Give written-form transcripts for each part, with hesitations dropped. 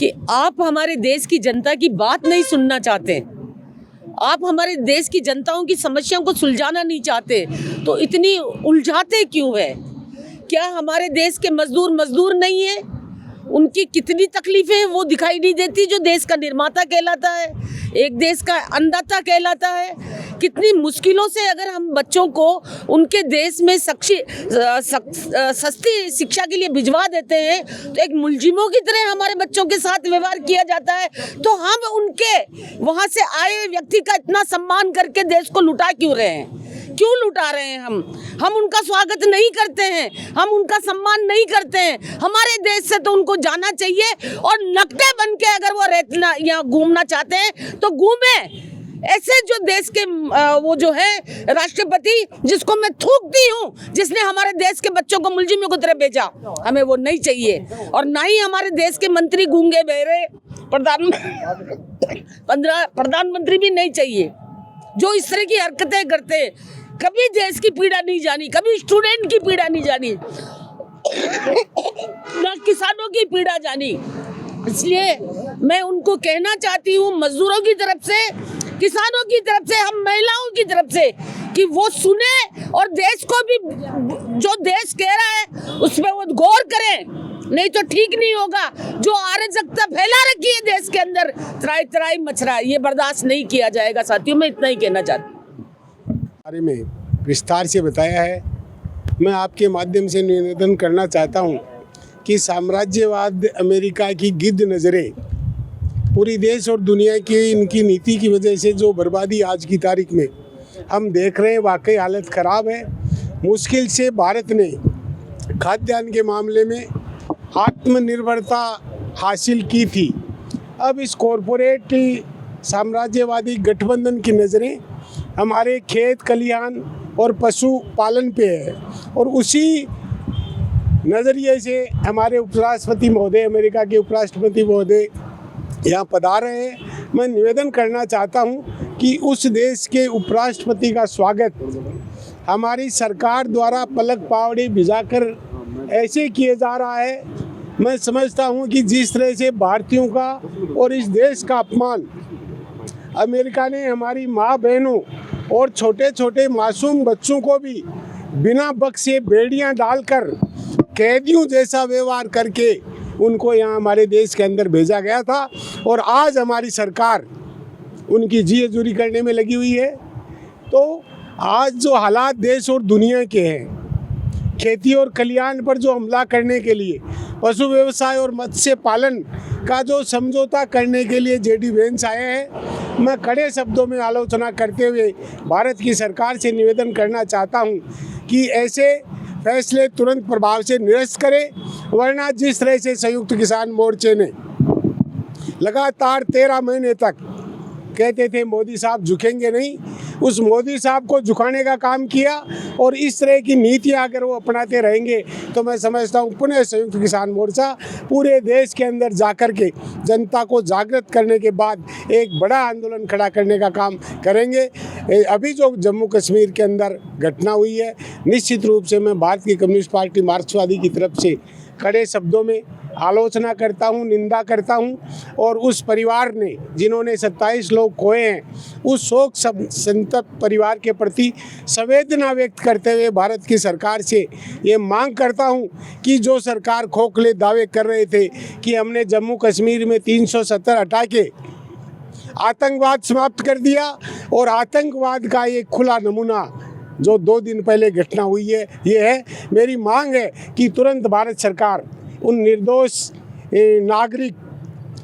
कि आप हमारे देश की जनता की बात नहीं सुनना चाहते, आप हमारे देश की जनताओं की समस्याओं को सुलझाना नहीं चाहते, तो इतनी उलझाते क्यों है? क्या हमारे देश के मजदूर नहीं है? उनकी कितनी तकलीफें हैं वो दिखाई नहीं देती, जो देश का निर्माता कहलाता है, एक देश का अन्नदाता कहलाता है। कितनी मुश्किलों से अगर हम बच्चों को उनके देश में सस्ती शिक्षा के लिए भिजवा देते हैं, तो एक मुलजिमों की तरह हमारे बच्चों के साथ व्यवहार किया जाता है। तो हम उनके वहाँ से आए व्यक्ति का इतना सम्मान करके देश को लुटा क्यों रहे हैं? क्यों लुटा रहे हैं? हम उनका स्वागत नहीं करते हैं, हम उनका सम्मान नहीं करते हैं। हमारे देश से तो उनको जाना चाहिए और नकटे बन के अगर वो रहना यहाँ घूमना चाहते हैं तो घूमे। ऐसे जो देश के वो जो है राष्ट्रपति, जिसको मैं थूकती हूँ, जिसने हमारे देश के बच्चों को मुलजिमों की तरह भेजा, हमें वो नहीं चाहिए। और ना ही हमारे देश के मंत्री गूंगे बहरे प्रधानमंत्री भी नहीं चाहिए, जो इस तरह की हरकतें करते हैं। कभी देश की पीड़ा नहीं जानी, कभी स्टूडेंट की पीड़ा नहीं जानी, ना किसानों की पीड़ा जानी। इसलिए मैं उनको कहना चाहती हूँ, मजदूरों की तरफ से, किसानों की तरफ से, हम महिलाओं की तरफ से, कि वो सुने और देश को भी जो देश कह रहा है उस पर वो गौर करें, नहीं तो ठीक नहीं होगा। जो अराजकता फैला रखी है देश के अंदर, त्राई त्राई मच रहा है, ये बर्दाश्त नहीं किया जाएगा। साथियों, मैं इतना ही कहना चाहती हूँ। बारे में विस्तार से बताया है। मैं आपके माध्यम से निवेदन करना चाहता हूँ कि साम्राज्यवाद, अमेरिका की गिद्ध नज़रें, पूरी देश और दुनिया की इनकी नीति की वजह से जो बर्बादी आज की तारीख में हम देख रहे हैं, वाकई हालत ख़राब है। मुश्किल से भारत ने खाद्यान्न के मामले में आत्मनिर्भरता हासिल की थी। अब इस कॉरपोरेट साम्राज्यवादी गठबंधन की नज़रें हमारे खेत खलिहान और पशु पालन पे है, और उसी नज़रिए से हमारे उपराष्ट्रपति महोदय, अमेरिका के उपराष्ट्रपति महोदय यहाँ पधार रहे हैं। मैं निवेदन करना चाहता हूँ कि उस देश के उपराष्ट्रपति का स्वागत हमारी सरकार द्वारा पलक पावड़ी भिजाकर ऐसे किए जा रहा है। मैं समझता हूँ कि जिस तरह से भारतीयों का और इस देश का अपमान अमेरिका ने हमारी माँ बहनों और छोटे छोटे मासूम बच्चों को भी बिना बख्शे बेड़ियाँ डालकर कैदियों जैसा व्यवहार करके उनको यहाँ हमारे देश के अंदर भेजा गया था, और आज हमारी सरकार उनकी जी हजूरी करने में लगी हुई है। तो आज जो हालात देश और दुनिया के हैं, खेती और खलिहान पर जो हमला करने के लिए, पशु व्यवसाय और मत्स्य पालन का जो समझौता करने के लिए जेडी वेंस आए हैं, मैं कड़े शब्दों में आलोचना करते हुए भारत की सरकार से निवेदन करना चाहता हूं कि ऐसे फैसले तुरंत प्रभाव से निरस्त करें, वरना जिस तरह से संयुक्त किसान मोर्चे ने लगातार 13 महीने तक कहते थे मोदी साहब झुकेंगे नहीं, उस मोदी साहब को झुकाने का काम किया, और इस तरह की नीतियाँ अगर वो अपनाते रहेंगे तो मैं समझता हूँ पुनः संयुक्त किसान मोर्चा पूरे देश के अंदर जाकर के जनता को जागृत करने के बाद एक बड़ा आंदोलन खड़ा करने का काम करेंगे। अभी जो जम्मू कश्मीर के अंदर घटना हुई है, निश्चित रूप से मैं भारतीय कम्युनिस्ट पार्टी मार्क्सवादी की तरफ से कड़े शब्दों में आलोचना करता हूं, निंदा करता हूं, और उस परिवार ने जिन्होंने 27 लोग खोए हैं, उस शोक संतप्त परिवार के प्रति संवेदना व्यक्त करते हुए भारत की सरकार से ये मांग करता हूं कि जो सरकार खोखले दावे कर रहे थे कि हमने जम्मू कश्मीर में 370 हटा के आतंकवाद समाप्त कर दिया, और आतंकवाद का एक खुला नमूना जो 2 दिन पहले घटना हुई है, ये है। मेरी मांग है कि तुरंत भारत सरकार उन निर्दोष नागरिक,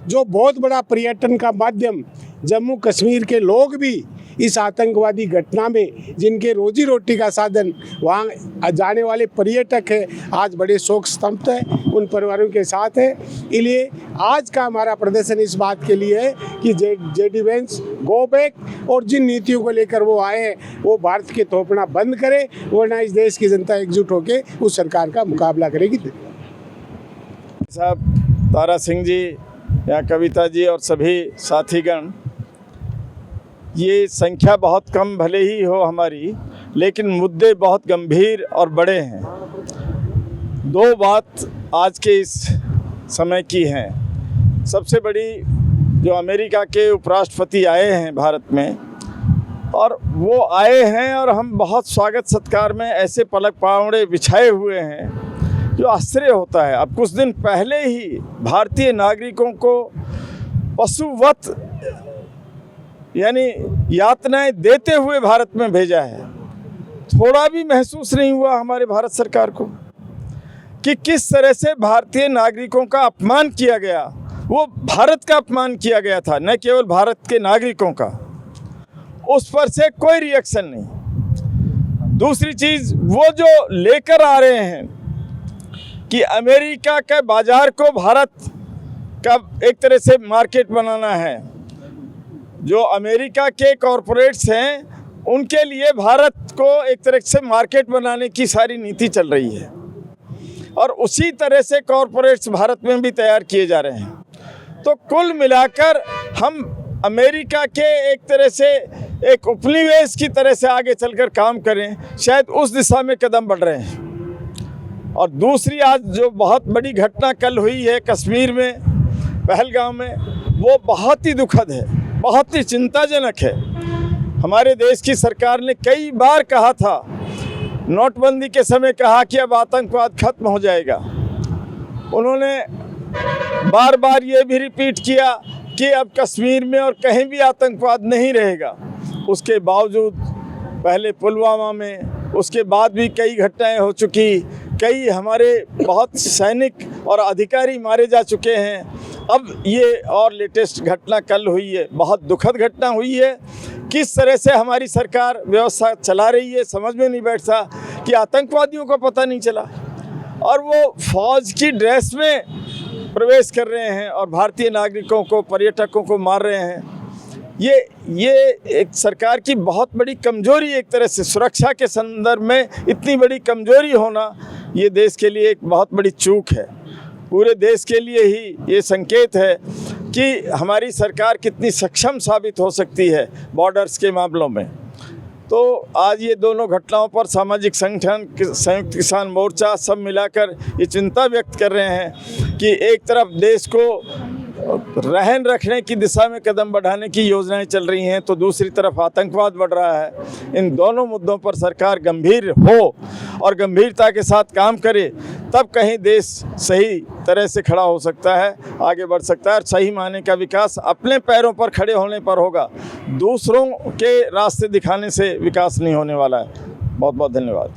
जो बहुत बड़ा पर्यटन का माध्यम जम्मू कश्मीर के लोग भी इस आतंकवादी घटना में जिनके रोजी रोटी का साधन वहाँ जाने वाले पर्यटक हैं, आज बड़े शोक स्तब्ध है, उन परिवारों के साथ है। इसलिए आज का हमारा प्रदर्शन इस बात के लिए है कि जेडी वेंस गो बैक, और जिन नीतियों को लेकर वो आए हैं वो भारत के थोपना बंद करे, वरना इस देश की जनता एकजुट होकर उस सरकार का मुकाबला करेगी। साहब, तारा सिंह जी, या कविता जी और सभी साथीगण, ये संख्या बहुत कम भले ही हो हमारी, लेकिन मुद्दे बहुत गंभीर और बड़े हैं। 2 बात आज के इस समय की हैं। सबसे बड़ी जो अमेरिका के उपराष्ट्रपति आए हैं भारत में, और वो आए हैं और हम बहुत स्वागत सत्कार में ऐसे पलक पावड़े बिछाए हुए हैं जो आश्चर्य होता है। अब कुछ दिन पहले ही भारतीय नागरिकों को पशुवत यानी यातनाएं देते हुए भारत में भेजा है। थोड़ा भी महसूस नहीं हुआ हमारे भारत सरकार को कि किस तरह से भारतीय नागरिकों का अपमान किया गया। वो भारत का अपमान किया गया था, न केवल भारत के नागरिकों का। उस पर से कोई रिएक्शन नहीं। दूसरी चीज़, वो जो लेकर आ रहे हैं कि अमेरिका के बाज़ार को भारत का एक तरह से मार्केट बनाना है। जो अमेरिका के कॉरपोरेट्स हैं उनके लिए भारत को एक तरह से मार्केट बनाने की सारी नीति चल रही है, और उसी तरह से कॉरपोरेट्स भारत में भी तैयार किए जा रहे हैं। तो कुल मिलाकर हम अमेरिका के एक तरह से एक उपनिवेश की तरह से आगे चलकर काम करें, शायद उस दिशा में कदम बढ़ रहे हैं। और दूसरी, आज जो बहुत बड़ी घटना कल हुई है कश्मीर में, पहलगाम में, वो बहुत ही दुखद है, बहुत ही चिंताजनक है। हमारे देश की सरकार ने कई बार कहा था, नोटबंदी के समय कहा कि अब आतंकवाद खत्म हो जाएगा। उन्होंने बार बार ये भी रिपीट किया कि अब कश्मीर में और कहीं भी आतंकवाद नहीं रहेगा। उसके बावजूद पहले पुलवामा में, उसके बाद भी कई घटनाएं हो चुकी, कई हमारे बहुत सैनिक और अधिकारी मारे जा चुके हैं। अब ये और लेटेस्ट घटना कल हुई है, बहुत दुखद घटना हुई है। किस तरह से हमारी सरकार व्यवस्था चला रही है समझ में नहीं बैठता कि आतंकवादियों को पता नहीं चला और वो फौज की ड्रेस में प्रवेश कर रहे हैं और भारतीय नागरिकों को, पर्यटकों को मार रहे हैं। ये एक सरकार की बहुत बड़ी कमजोरी, एक तरह से सुरक्षा के संदर्भ में इतनी बड़ी कमजोरी होना, ये देश के लिए एक बहुत बड़ी चूक है। पूरे देश के लिए ही ये संकेत है कि हमारी सरकार कितनी सक्षम साबित हो सकती है बॉर्डर्स के मामलों में। तो आज ये दोनों घटनाओं पर सामाजिक संगठन, संयुक्त किसान मोर्चा सब मिलाकर ये चिंता व्यक्त कर रहे हैं कि एक तरफ देश को रहन रखने की दिशा में कदम बढ़ाने की योजनाएं चल रही हैं, तो दूसरी तरफ आतंकवाद बढ़ रहा है। इन दोनों मुद्दों पर सरकार गंभीर हो और गंभीरता के साथ काम करे, तब कहीं देश सही तरह से खड़ा हो सकता है, आगे बढ़ सकता है और सही मायने का विकास अपने पैरों पर खड़े होने पर होगा। दूसरों के रास्ते दिखाने से विकास नहीं होने वाला है। बहुत बहुत धन्यवाद।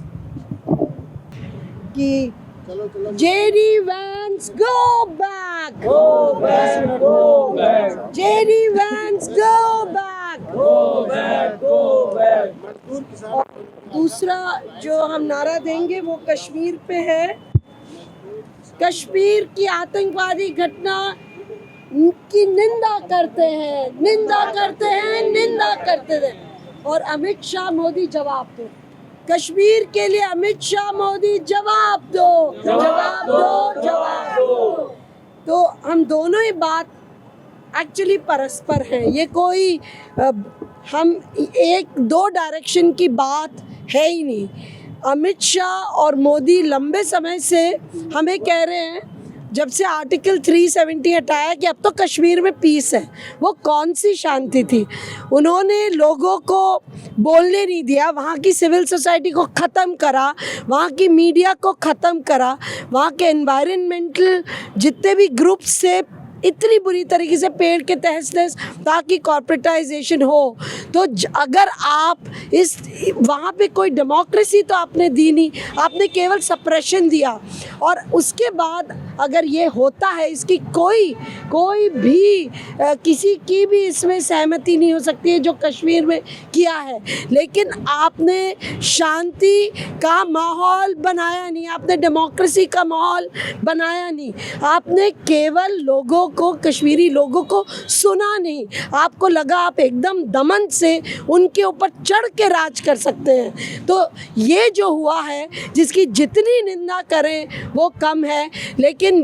कि JD Vance, go back! Go back, go back, JD Vance, go back! go back, go back. और दूसरा जो हम नारा देंगे वो कश्मीर पे है। कश्मीर की आतंकवादी घटना की निंदा करते हैं, निंदा करते हैं, निंदा करते हैं। और अमित शाह, मोदी जवाब दो। कश्मीर के लिए अमित शाह, मोदी जवाब दो, जवाब दो, जवाब दो। तो हम दोनों ही बात एक्चुअली परस्पर हैं। ये कोई हम एक दो डायरेक्शन की बात है ही नहीं। अमित शाह और मोदी लंबे समय से हमें कह रहे हैं, जब से आर्टिकल 370 हटाया, कि अब तो कश्मीर में पीस है। वो कौन सी शांति थी? उन्होंने लोगों को बोलने नहीं दिया, वहाँ की सिविल सोसाइटी को ख़त्म करा, वहाँ की मीडिया को ख़त्म करा, वहाँ के एनवायरनमेंटल जितने भी ग्रुप्स से इतनी बुरी तरीके से पेड़ के तहस नहस, ताकि कॉर्पोरेटाइजेशन हो। तो अगर आप इस वहाँ पे कोई डेमोक्रेसी तो आपने दी नहीं, आपने केवल सप्रेशन दिया। और उसके बाद अगर ये होता है, इसकी कोई भी किसी की भी इसमें सहमति नहीं हो सकती है जो कश्मीर में किया है। लेकिन आपने शांति का माहौल बनाया नहीं, आपने डेमोक्रेसी का माहौल बनाया नहीं, आपने केवल लोगों को, कश्मीरी लोगों को सुना नहीं। आपको लगा आप एकदम दमन से उनके ऊपर चढ़ के राज कर सकते हैं। तो ये जो हुआ है, जिसकी जितनी निंदा करें वो कम है। लेकिन लेकिन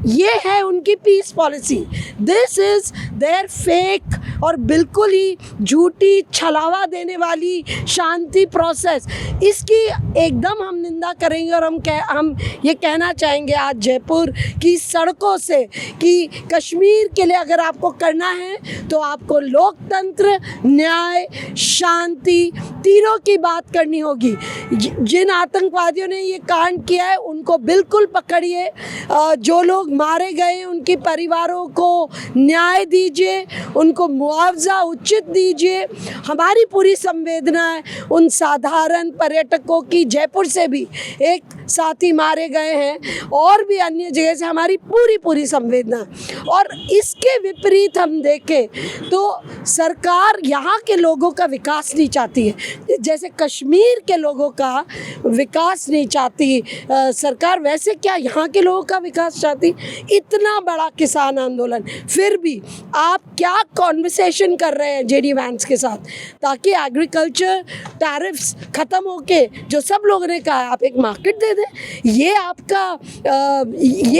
ये है उनकी peace policy. This is their fake और बिल्कुल ही झूठी छलावा देने वाली शांति प्रोसेस। इसकी एकदम हम निंदा करेंगे और हम ये कहना चाहेंगे आज जयपुर की सड़कों से कि कश्मीर के लिए अगर आपको करना है तो आपको लोकतंत्र, न्याय, शांति तीनों की बात करनी होगी। जिन आतंकवादियों ने ये कांड किया है उनको बिल्कुल पकड़िए, जो लोग मारे गए उनके परिवारों को न्याय दीजिए, उनको मुआवजा उचित दीजिए। हमारी पूरी संवेदना है उन साधारण पर्यटकों की, जयपुर से भी एक साथी मारे गए हैं और भी अन्य जगह से हमारी पूरी संवेदना। और इसके विपरीत हम देखें तो सरकार यहाँ के लोगों का विकास नहीं चाहती है, जैसे कश्मीर के लोगों का विकास नहीं चाहती सरकार, वैसे क्या यहाँ के लोगों का विकास चाहती। इतना बड़ा किसान आंदोलन, फिर भी आप क्या कॉन्वर्सेशन कर रहे हैं जेडी वैंस के साथ, ताकि एग्रीकल्चर टैरिफ्स ख़त्म होके जो सब लोगों ने कहा आप एक मार्केट दे दें। ये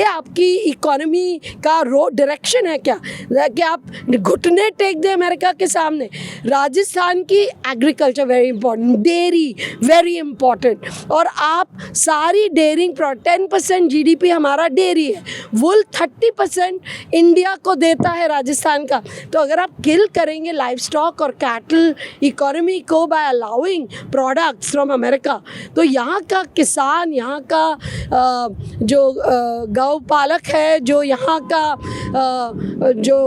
आपकी इकोनॉमी का डायरेक्शन है क्या कि आप घुटने टेक दें अमेरिका के सामने। राजस्थान की agriculture very important, dairy very important, और आप सारी डेयरिंग 10% जीडीपी हमारा डेयरी है, वुल 30% इंडिया को देता है राजस्थान का। तो अगर आप किल करेंगे लाइव स्टॉक और कैटल इकोनॉमी को by allowing products from America, तो यहाँ का किसान, यहाँ का जो गौ पालक है, जो यहाँ का जो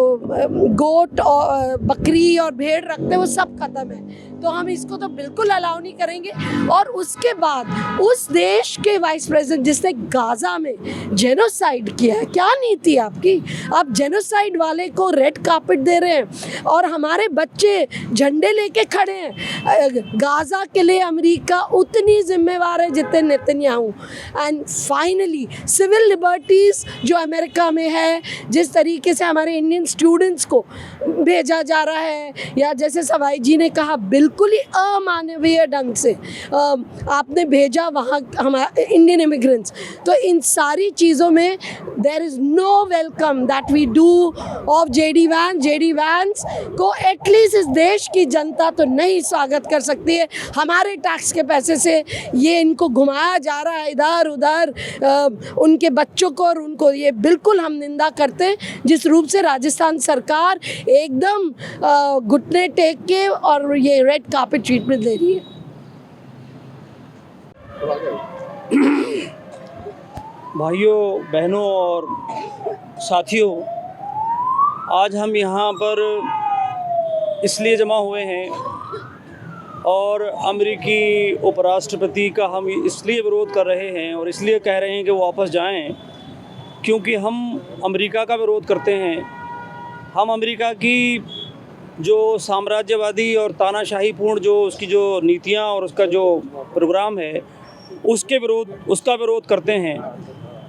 गोट और बकरी और भेड़ रखते हैं, वो सब खत्म है। तो हम इसको तो बिल्कुल अलाउ नहीं करेंगे। और उसके बाद उस देश के वाइस प्रेसिडेंट जिसने गाजा में जेनोसाइड किया है, क्या नीति आपकी? आप जेनोसाइड वाले को रेड कार्पेट दे रहे हैं और हमारे बच्चे झंडे लेके खड़े हैं। गाजा के लिए अमेरिका उतनी जिम्मेवार है जितने Netanyahu. And finally civil liberties जो अमेरिका में है, जिस तरीके से हमारे इंडियन स्टूडेंट्स को भेजा जा रहा है, या जैसे सवाई जी ने कहा बिल्कुल ही अमानवीय ढंग से आपने भेजा वहाँ हमारे इंडियन इमिग्रेंट्स, तो इन सारी चीज़ों में there is no welcome that we do of JD Vance को। एटलीस्ट इस देश की जनता तो नहीं स्वागत कर सकती है। हमारे टैक्स के पैसे से ये इनको घुमाया जा रहा है इधर उधर उनके बच्चों को, और उनको ये बिल्कुल हम निंदा करते हैं जिस रूप से राजस्थान सरकार एकदम घुटने टेक के और ये रेड कार्पेट ट्रीटमेंट दे रही है। भाइयों, बहनों और साथियों, आज हम यहाँ पर इसलिए जमा हुए हैं और अमेरिकी उपराष्ट्रपति का हम इसलिए विरोध कर रहे हैं और इसलिए कह रहे हैं कि वो वापस जाएं, क्योंकि हम अमेरिका का विरोध करते हैं। हम अमेरिका की जो साम्राज्यवादी और तानाशाहीपूर्ण जो उसकी जो नीतियाँ और उसका जो प्रोग्राम है उसका विरोध करते हैं।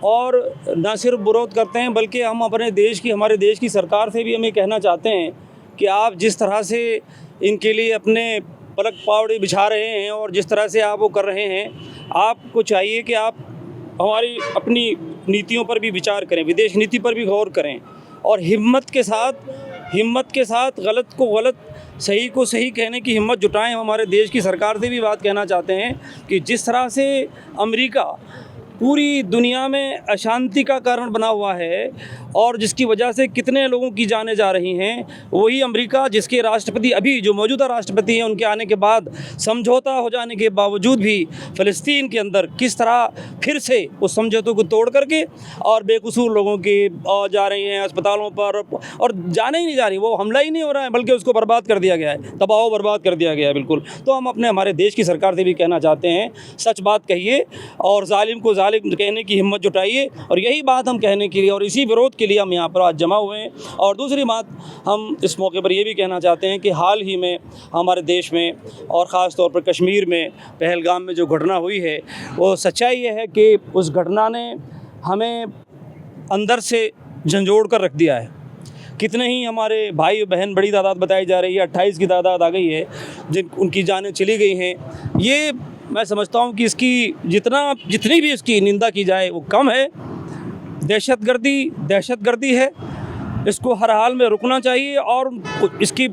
और न सिर्फ विरोध करते हैं बल्कि हम हमारे देश की सरकार से भी हम ये कहना चाहते हैं कि आप जिस तरह से इनके लिए अपने पलक पावड़े बिछा रहे हैं और जिस तरह से आप वो कर रहे हैं, आपको चाहिए कि आप हमारी अपनी नीतियों पर भी विचार करें, विदेश नीति पर भी गौर करें और हिम्मत के साथ गलत को गलत, सही को सही कहने की हिम्मत जुटाएं। हम हमारे देश की सरकार से भी बात कहना चाहते हैं कि जिस तरह से अमेरिका पूरी दुनिया में अशांति का कारण बना हुआ है और जिसकी वजह से कितने लोगों की जानें जा रही हैं, वही अमेरिका जिसके राष्ट्रपति अभी जो मौजूदा राष्ट्रपति हैं उनके आने के बाद समझौता हो जाने के बावजूद भी फ़लस्तीन के अंदर किस तरह फिर से उस समझौते को तोड़ करके और बेकसूर लोगों के जा रही हैं अस्पतालों पर, और जाने ही नहीं जा रही, वो हमला ही नहीं हो रहा है बल्कि उसको बर्बाद कर दिया गया है, तबाह बर्बाद कर दिया गया है बिल्कुल। तो हम हमारे देश की सरकार से भी कहना चाहते हैं, सच बात कहिए और जालिम को जालिम कहने की हिम्मत जुटाइए। और यही बात हम कहने के लिए और इसी विरोध के लिए हम यहाँ पर आज जमा हुए हैं। और दूसरी बात हम इस मौके पर ये भी कहना चाहते हैं कि हाल ही में हमारे देश में और ख़ास तौर पर कश्मीर में पहलगाम में जो घटना हुई है, वो सच्चाई ये है कि उस घटना ने हमें अंदर से झंझोड़ कर रख दिया है। कितने ही हमारे भाई बहन, बड़ी तादाद बताई जा रही है, 28 की तादाद आ गई है उनकी जानें चली गई हैं। ये मैं समझता हूँ कि इसकी जितनी भी इसकी निंदा की जाए वो कम है। दहशतगर्दी है, इसको हर हाल में रुकना चाहिए और इसकी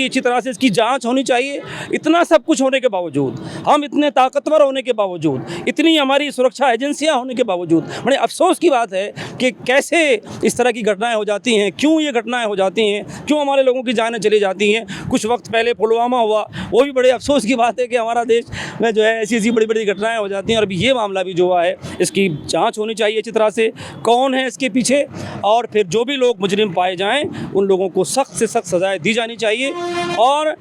अच्छी तरह से इसकी जांच होनी चाहिए। इतना सब कुछ होने के बावजूद, हम इतने ताकतवर होने के बावजूद, इतनी हमारी सुरक्षा एजेंसियां होने के बावजूद, बड़े अफसोस की बात है कि कैसे इस तरह की घटनाएं हो जाती हैं, क्यों ये घटनाएं हो जाती हैं, क्यों हमारे लोगों की जानें चली जाती हैं। कुछ वक्त पहले पुलवामा हुआ, वो भी बड़े अफसोस की बात है कि हमारा देश में जो है ऐसी बड़ी बड़ी घटनाएं हो जाती हैं। और अभी ये मामला भी जो हुआ है, इसकी जाँच होनी चाहिए अच्छी तरह से, कौन है इसके पीछे, और फिर जो भी लोग मुजरिम पाए जाएं उन लोगों को सख्त से सख्त सजाएं दी जानी चाहिए। और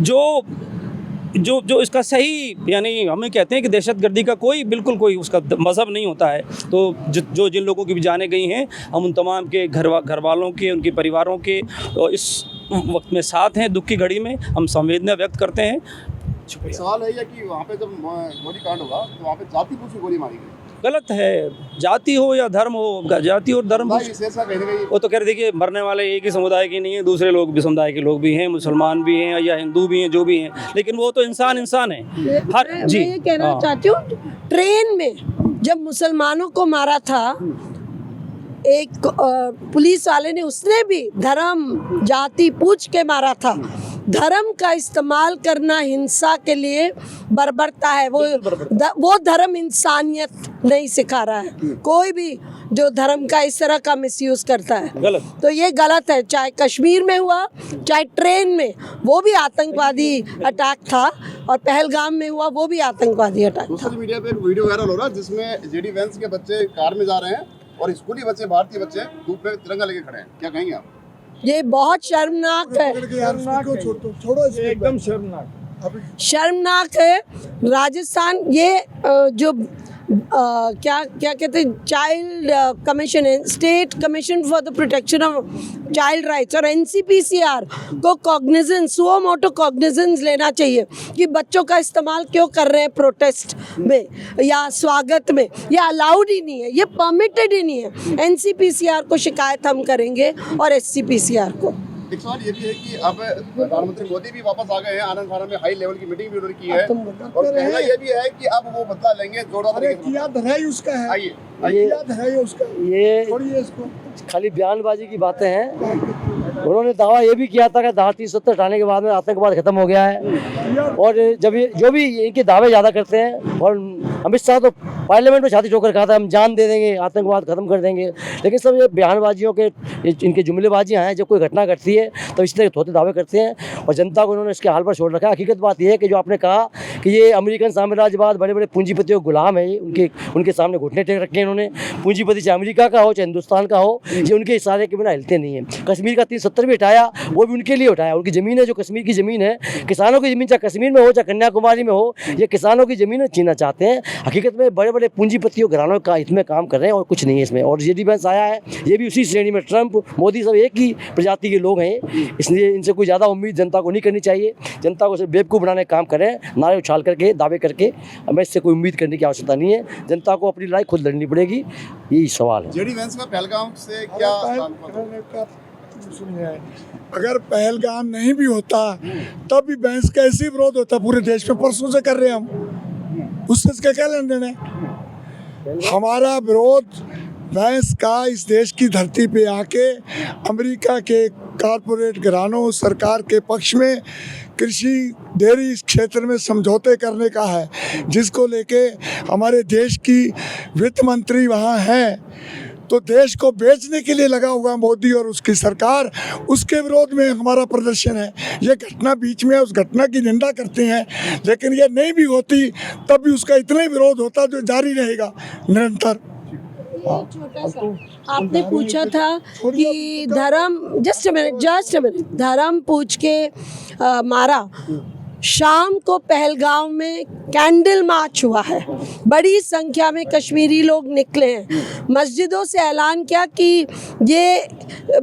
जो इसका सही, यानी हमें कहते हैं कि दहशतगर्दी का बिल्कुल कोई उसका मज़हब नहीं होता है। तो जो जिन लोगों की भी जाने गई हैं, हम उन तमाम के घर वालों के, उनके परिवारों के तो इस वक्त में साथ हैं, दुख की घड़ी में हम संवेदना व्यक्त करते हैं। सवाल है कि वहाँ पे जब गोली कांड हुआ तो वहाँ पे जाति पूछ के गोली मारी गई, गलत है। जाति हो या धर्म हो, जाति और धर्म वो तो कह रहे थे कि मरने वाले एक ही समुदाय के नहीं है, दूसरे लोग भी समुदाय के लोग भी हैं, मुसलमान भी हैं या हिंदू भी हैं, जो भी हैं, लेकिन वो तो इंसान है। मैं ये कहना चाहती हूँ, ट्रेन में जब मुसलमानों को मारा था एक पुलिस वाले ने, उसने भी धर्म जाति पूछ के मारा था। धर्म का इस्तेमाल करना हिंसा के लिए बर्बरता है। वो धर्म इंसानियत नहीं सिखा रहा है। कोई भी जो धर्म का इस तरह का मिसयूज करता है गलत। तो ये गलत है। चाहे कश्मीर में हुआ, चाहे ट्रेन में, वो भी आतंकवादी अटैक था, और पहलगाम में हुआ, वो भी आतंकवादी अटैक था। सोशल मीडिया पे एक वीडियो वायरल हो रहा है जिसमें जेडी वैंस के बच्चे कार में जा रहे हैं और स्कूली बच्चे, भारतीय बच्चे धूप में तिरंगा लेके खड़े हैं। क्या कहेंगे आप? ये बहुत शर्मनाक है, एकदम शर्मनाक है। राजस्थान ये जो क्या कहते हैं, चाइल्ड कमीशन है, state commission for the protection of child rights, और एनसीपीसीआर को कॉग्निजेंस, सुओ मोटो कॉग्निजेंस लेना चाहिए कि बच्चों का इस्तेमाल क्यों कर रहे हैं प्रोटेस्ट में या स्वागत में। ये अलाउड ही नहीं है, ये परमिटेड ही नहीं है। एनसीपीसीआर को शिकायत हम करेंगे और एससीपीसीआर को। एक सवाल ये भी है कि अब प्रधानमंत्री मोदी भी वापस आ गए हैं, आनंद फानन में हाई लेवल की मीटिंग भी उन्होंने की है, और कहना ये भी है कि अब वो बदला लेंगे जोरदार तरीके से। किया धराई उसका है, आइए किया धराई उसका, ये इसको खाली बयानबाजी की बातें हैं। उन्होंने दावा ये भी किया था कि धारा 370 हटाने के बाद में आतंकवाद खत्म हो गया है, और जब ये जो भी इनके दावे ज़्यादा करते हैं, और अमित शाह तो पार्लियामेंट में छाती ठोकर कहा था हम जान दे देंगे, आतंकवाद खत्म कर देंगे, लेकिन सब ये बयानबाजियों के, इनके जुमलेबाजियाँ हैं। जब कोई घटना घटती है तो इस तरह के थोड़े दावे करते हैं, और जनता को उन्होंने इसके हाल पर छोड़ रखा है। हकीकत बात यह है कि जो आपने कहा कि ये अमेरिकन साम्राज्यवाद, बड़े बड़े पूंजीपतियों के गुलाम है, उनके सामने घुटने टेक रखे हैं इन्होंने। पूंजीपति चाहे अमेरिका का हो चाहे हिंदुस्तान का हो, ये उनके इशारे के बिना हिलते नहीं हैं। कश्मीर का 370 भी हटाया, वो भी उनके लिए उठाया। उनकी ज़मीन है जो कश्मीर की ज़मीन है, किसानों की ज़मीन, चाहे कश्मीर में हो चाहे कन्याकुमारी में हो, ये किसानों की ज़मीन छीनना चाहते हैं। हकीकत में बड़े बड़े पूंजीपतियों घरानों का हित में काम कर रहे हैं और कुछ नहीं है इसमें। और जेडी वैंस आया है, ये भी उसी श्रेणी में, ट्रंप मोदी सब एक ही प्रजाति के लोग हैं, इसलिए इनसे कोई ज़्यादा उम्मीद जनता को नहीं करनी चाहिए। जनता को सिर्फ बेवकूफ़ बनाने का काम करें, नारे उछाल करके, दावे करके, हमें इससे कोई उम्मीद करने की आवश्यकता नहीं है। जनता को अपनी लड़ाई खुद लड़नी पड़ेगी, यही सवाल है। जेडी वैंस का पहलगाम से क्या अगर पहलगाम नहीं भी होता तब भी वैंस का ऐसे विरोध होता पूरे देश में, परसों से कर रहे हैं हम, उससे क्या लेन देन है। हमारा विरोध वैंस का इस देश की धरती पे आके अमेरिका के कारपोरेट घरानों, सरकार के पक्ष में कृषि डेयरी क्षेत्र में समझौते करने का है, जिसको लेके हमारे देश की वित्त मंत्री वहाँ हैं, तो देश को बेचने के लिए लगा हुआ मोदी और उसकी सरकार, उसके विरोध में हमारा प्रदर्शन है। ये घटना बीच में, उस घटना की निंदा करते हैं, लेकिन ये नहीं भी होती तब भी उसका इतना ही विरोध होता जो जारी रहेगा निरंतर। छोटा सा आपने पूछा था कि धर्म, जस्ट अ मिनट, धर्म पूछ के मारा। शाम को पहलगाम में कैंडल मार्च हुआ है, बड़ी संख्या में कश्मीरी लोग निकले हैं, मस्जिदों से ऐलान किया कि ये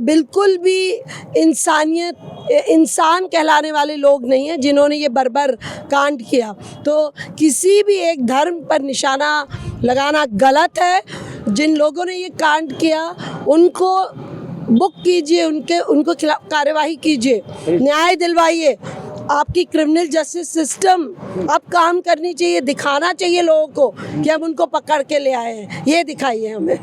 बिल्कुल भी इंसान कहलाने वाले लोग नहीं हैं जिन्होंने ये बर्बर कांड किया। तो किसी भी एक धर्म पर निशाना लगाना गलत है। जिन लोगों ने ये कांड किया उनको बुक कीजिए, उनको खिलाफ कार्यवाही कीजिए, न्याय दिलवाइए। आपकी क्रिमिनल जस्टिस सिस्टम अब काम करनी चाहिए, दिखाना चाहिए लोगों को कि हम उनको पकड़ के ले आए हैं, ये दिखाइए हमें।